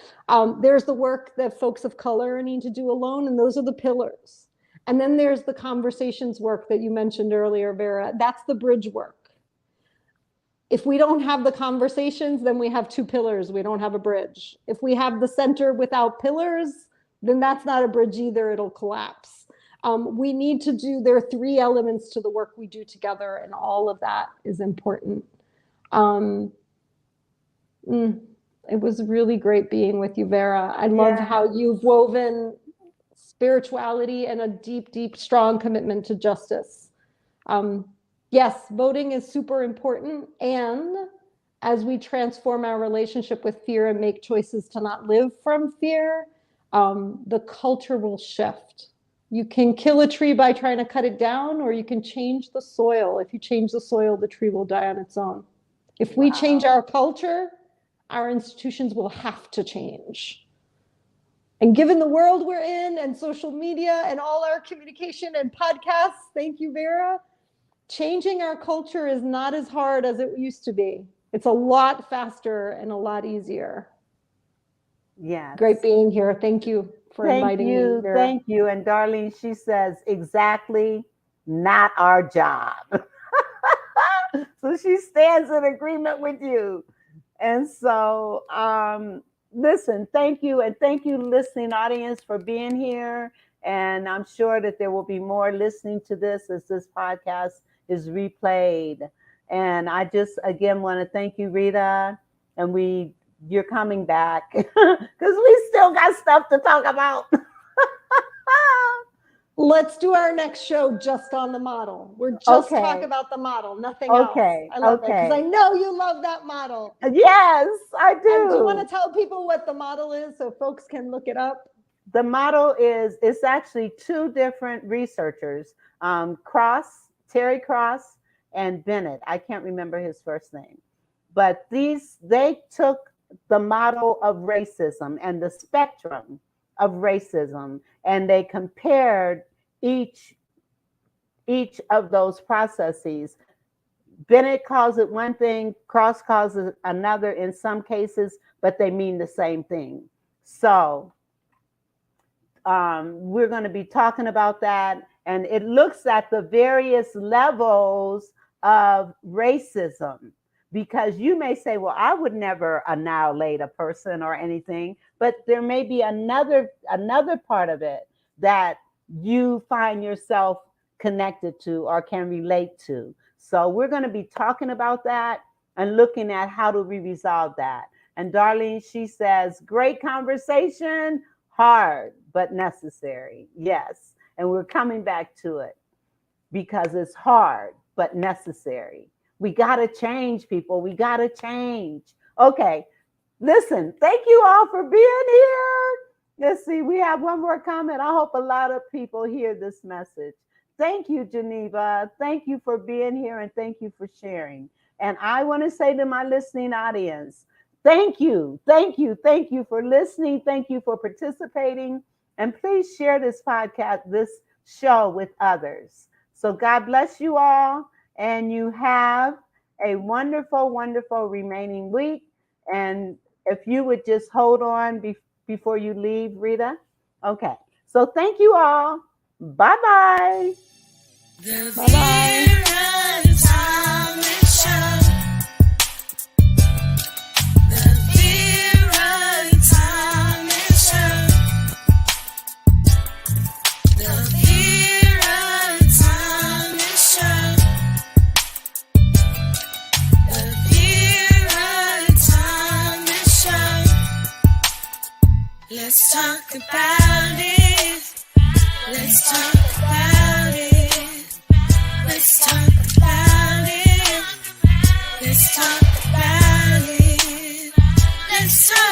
There's the work that folks of color need to do alone, and those are the pillars. And then there's the conversations work that you mentioned earlier, Vera. That's the bridge work. If we don't have the conversations, then we have two pillars. We don't have a bridge. If we have the center without pillars, then that's not a bridge either. It'll collapse. We need to there are three elements to the work we do together, and all of that is important. It was really great being with you, Vera. I love how you've woven spirituality and a deep, deep, strong commitment to justice. Yes, voting is super important. And as we transform our relationship with fear and make choices to not live from fear, the culture will shift. You can kill a tree by trying to cut it down, or you can change the soil. If you change the soil, the tree will die on its own. If we change our culture, our institutions will have to change. And given the world we're in and social media and all our communication and podcasts, thank you, Vera, changing our culture is not as hard as it used to be. It's a lot faster and a lot easier. Yes. Great being here. Thank you for inviting me, Vera. Thank you. And Darlene, she says, exactly, not our job. So she stands in agreement with you. And so, listen, thank you. And thank you, listening audience, for being here. And I'm sure that there will be more listening to this as this podcast is replayed. And I just, again, want to thank you, Rita. And you're coming back because we still got stuff to talk about. Let's do our next show just on the model. We're just talk about the model, nothing else. I love it because I know you love that model. Yes, I do. And do you want to tell people what the model is so folks can look it up? The model it's actually two different researchers, Terry Cross and Bennett. I can't remember his first name. But they took the model of racism and the spectrum of racism, and they compared each of those processes. Bennett calls it one thing, Cross calls it another in some cases, but they mean the same thing. So we're going to be talking about that, and it looks at the various levels of racism, because you may say, well, I would never annihilate a person or anything, but there may be another part of it that you find yourself connected to or can relate to. So we're going to be talking about that and looking at how do we resolve that. And Darlene, she says, great conversation, hard but necessary. Yes, and we're coming back to it because it's hard but necessary. We got to change, people. We got to change. Okay, listen, thank you all for being here. Let's see, we have one more comment. I hope a lot of people hear this message. Thank you, Geneva. Thank you for being here, and thank you for sharing. And I want to say to my listening audience, thank you, thank you, thank you for listening. Thank you for participating. And please share this podcast, this show with others. So God bless you all, and you have a wonderful, wonderful remaining week. And if you would just hold on before you leave, Rita. Okay. So thank you all. Bye-bye. The Bye-bye. Vera Time Show. The Vera Time Show. The Vera Time Show. The Vera Time Show. Let's talk about it. Let's talk about it. Let's talk about it. Let's talk about it. Let's talk.